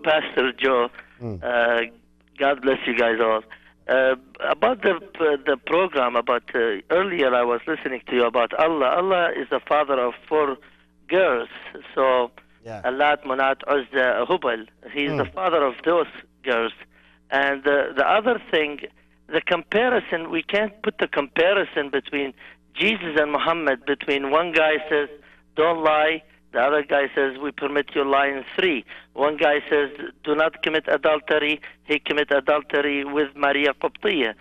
Pastor Joe. God bless you guys all. About the program, earlier I was listening to you about Allah. Allah is the father of 4 girls. So, Allat, Manat, Uzza, Hubal. He's the father of those girls. And the other thing, the comparison, we can't put the comparison between Jesus and Muhammad, between one guy says, don't lie, the other guy says, we permit you lie in 3. One guy says, do not commit adultery, he commit adultery with Maria Qibtiyya.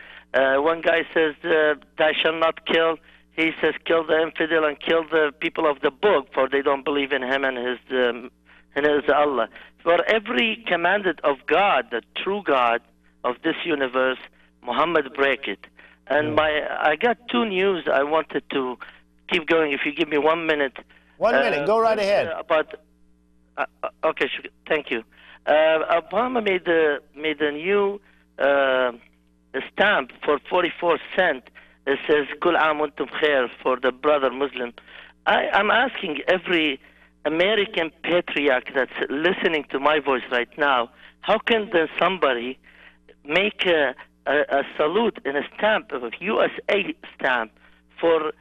One guy says, thou shalt not kill, he says, kill the infidel and kill the people of the book, for they don't believe in him and his Allah. For every commandment of God, the true God of this universe, Muhammad break it. And I got 2 news I wanted to keep going. If you give me 1 minute. 1 minute, go right ahead. Okay, thank you. Obama made a new stamp for 44 cents. It says "Kul aam wa antum khair" for the brother Muslim. I'm asking every American patriarch that's listening to my voice right now, how can somebody make a salute and a stamp, a USA stamp for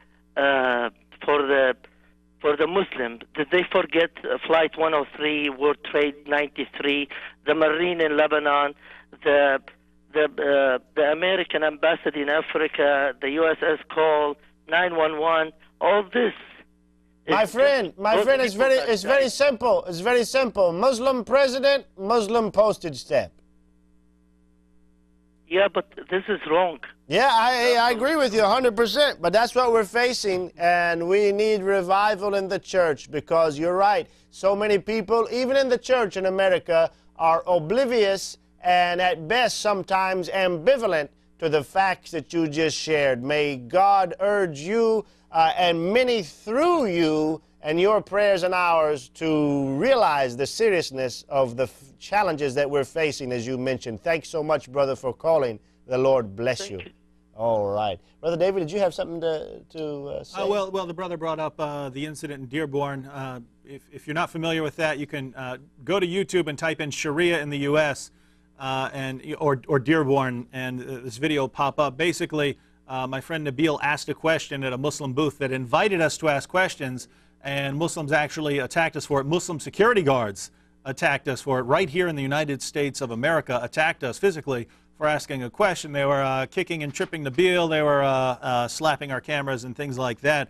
the Muslim? Did they forget Flight 103, World Trade 93, the Marine in Lebanon, the American embassy in Africa, the USS Cole, 911, all this? My friend, it's very simple. It's very simple. Muslim president, Muslim postage stamp. Yeah, but this is wrong. Yeah, I agree with you 100%, but that's what we're facing, and we need revival in the church, because you're right. So many people, even in the church in America, are oblivious and at best sometimes ambivalent to the facts that you just shared. May God urge you and many through you and your prayers and ours to realize the seriousness of the challenges that we're facing, as you mentioned. Thanks so much, brother, for calling. The Lord bless you. All right. Brother David, did you have something to say? Well, the brother brought up the incident in Dearborn. If you're not familiar with that, you can go to YouTube and type in Sharia in the U.S. Or Dearborn, and this video will pop up. Basically, my friend Nabil asked a question at a Muslim booth that invited us to ask questions, and Muslims actually attacked us for it. Muslim security guards attacked us for it. Right here in the United States of America, attacked us physically for asking a question. They were kicking and tripping Nabil. They were slapping our cameras and things like that.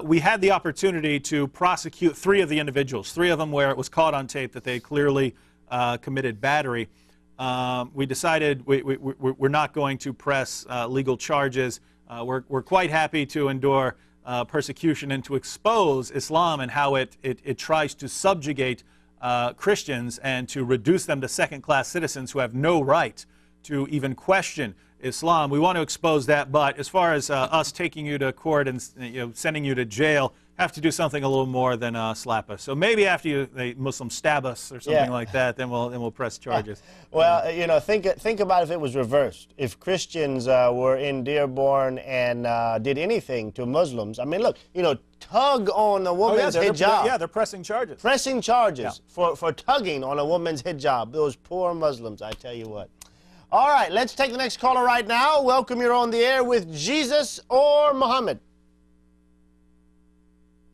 We had the opportunity to prosecute 3 of the individuals, 3 of them where it was caught on tape that they clearly committed battery. We decided we're not going to press legal charges. We're quite happy to endure persecution and to expose Islam and how it tries to subjugate Christians and to reduce them to second-class citizens who have no right to even question Islam. We want to expose that, but as far as us taking you to court and sending you to jail, have to do something a little more than slap us. So maybe after the Muslims stab us or something like that, then we'll press charges. Well, think about if it was reversed. If Christians were in Dearborn and did anything to Muslims. I mean, look, tug on a woman's hijab. They're pressing charges. Pressing charges for tugging on a woman's hijab. Those poor Muslims, I tell you what. All right, let's take the next caller right now. Welcome, you're on the air with Jesus or Muhammad.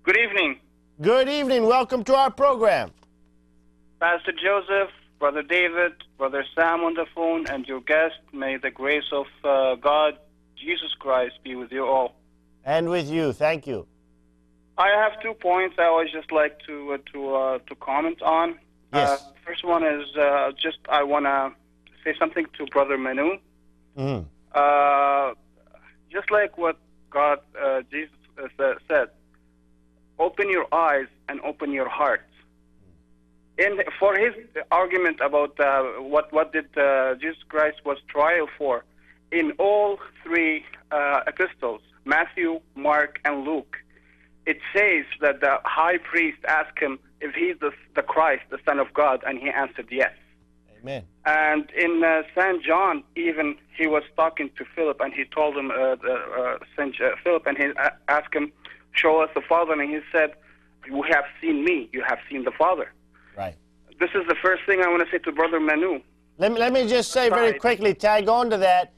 Good evening. Good evening. Welcome to our program. Pastor Joseph, Brother David, Brother Sam on the phone, and your guest. May the grace of God, Jesus Christ, be with you all. And with you. Thank you. I have 2 points I always just like to comment on. Yes. First one is I want to say something to Brother Manu. Just like what God, Jesus said, open your eyes and open your heart. For his argument about what did Jesus Christ was trial for, in all 3 epistles, Matthew, Mark, and Luke, it says that the high priest asked him if he's the Christ, the Son of God, and he answered yes. Amen. And in St. John, even he was talking to Philip, and he told him, Philip, and he asked him, show us the Father, and he said, you have seen me, you have seen the Father. Right. this is the first thing I want to say to Brother Manu. Let me just say very quickly, tag on to that.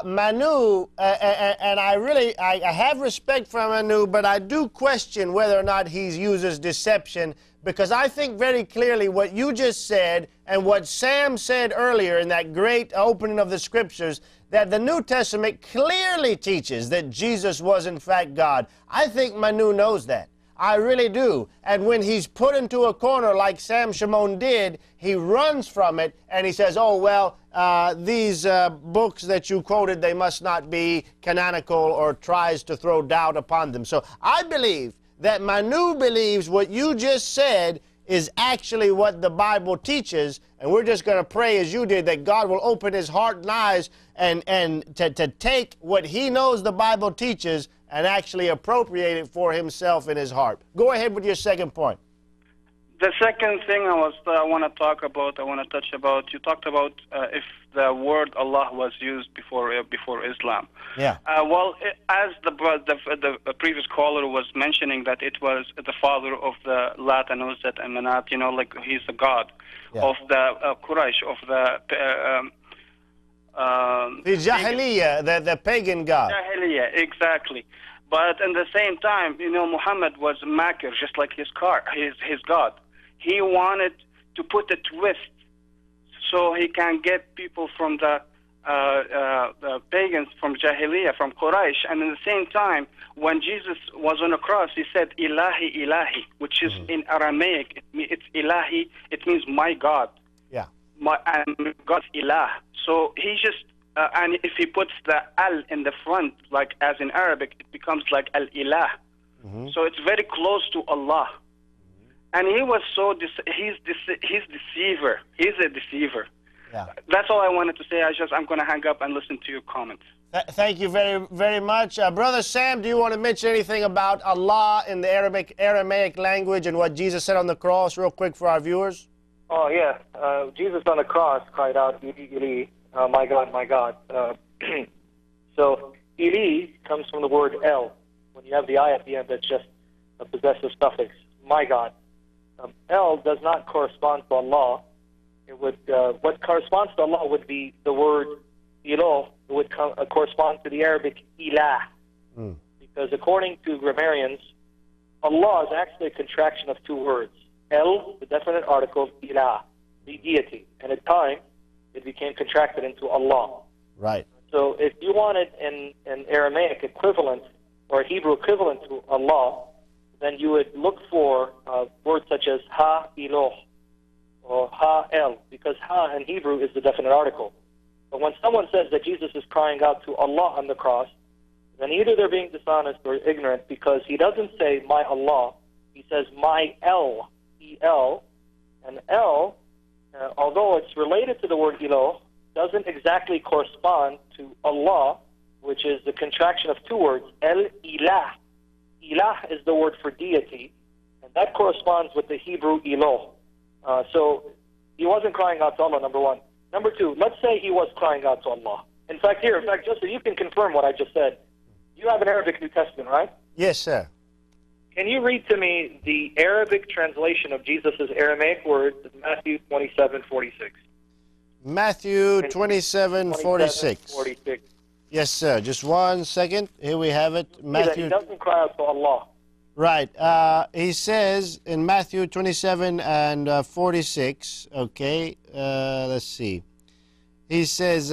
Manu, and I have respect for Manu, but I do question whether or not he uses deception, because I think very clearly what you just said and what Sam said earlier in that great opening of the scriptures, that the New Testament clearly teaches that Jesus was in fact God. I think Manu knows that. I really do. And when he's put into a corner like Sam Shimon did, he runs from it and he says, oh, well, these books that you quoted, they must not be canonical, or tries to throw doubt upon them. So I believe that Manu believes what you just said is actually what the Bible teaches, and we're just going to pray as you did, that God will open his heart and eyes and to take what he knows the Bible teaches and actually appropriate it for himself in his heart. Go ahead with your second point. The second thing I want to talk about, I want to touch about, you talked about if the word Allah was used before Islam. Yeah. Well, as the previous caller was mentioning, that it was the father of the Lat and Uzzat and Manat, like he's the god of the Quraysh, of the the Jahiliyyah, the pagan god. Jahiliyyah, exactly. But at the same time, Muhammad was Makir, just like his god. He wanted to put a twist so he can get people from the pagans, from Jahiliyyah, from Quraysh. And at the same time, when Jesus was on the cross, he said, Ilahi, Ilahi, which is in Aramaic. It's Ilahi, it means my God. Yeah. And God's Ilah. So he just, and if he puts the al in the front, like as in Arabic, it becomes like al-ilah. So it's very close to Allah. And he was he's deceiver. He's a deceiver. Yeah. That's all I wanted to say. I'm going to hang up and listen to your comments. Thank you very, very much. Brother Sam, do you want to mention anything about Allah in the Aramaic language and what Jesus said on the cross real quick for our viewers? Oh, yeah. Jesus on the cross cried out, Ili, Ili, my God, my God. So, Ili comes from the word El. When you have the I at the end, that's just a possessive suffix, my God. El does not correspond to Allah. It would, what corresponds to Allah would be the word Ilah, would correspond to the Arabic Ilah. Because according to grammarians, Allah is actually a contraction of two words. El, the definite article, Ilah, the deity. And at times, it became contracted into Allah. Right. So if you wanted an Aramaic equivalent or a Hebrew equivalent to Allah, then you would look for words such as Ha-Iloh or Ha-El, because Ha in Hebrew is the definite article. But when someone says that Jesus is crying out to Allah on the cross, then either they're being dishonest or ignorant, because he doesn't say my Allah, he says my El, E-L, and El, although it's related to the word Iloh, doesn't exactly correspond to Allah, which is the contraction of two words, El-Ilah. Ilah is the word for deity, and that corresponds with the Hebrew Iloh. So he wasn't crying out to Allah, number one. Number two, let's say he was crying out to Allah. In fact, Justin, you can confirm what I just said. You have an Arabic New Testament, right? Yes, sir. Can you read to me the Arabic translation of Jesus' Aramaic words in Matthew 27:46? Matthew 27:46. 46. Yes, sir. Just 1 second. Here we have it. Matthew. He doesn't cry out to Allah. Right. He says in Matthew 27 and 46, okay, let's see. He says,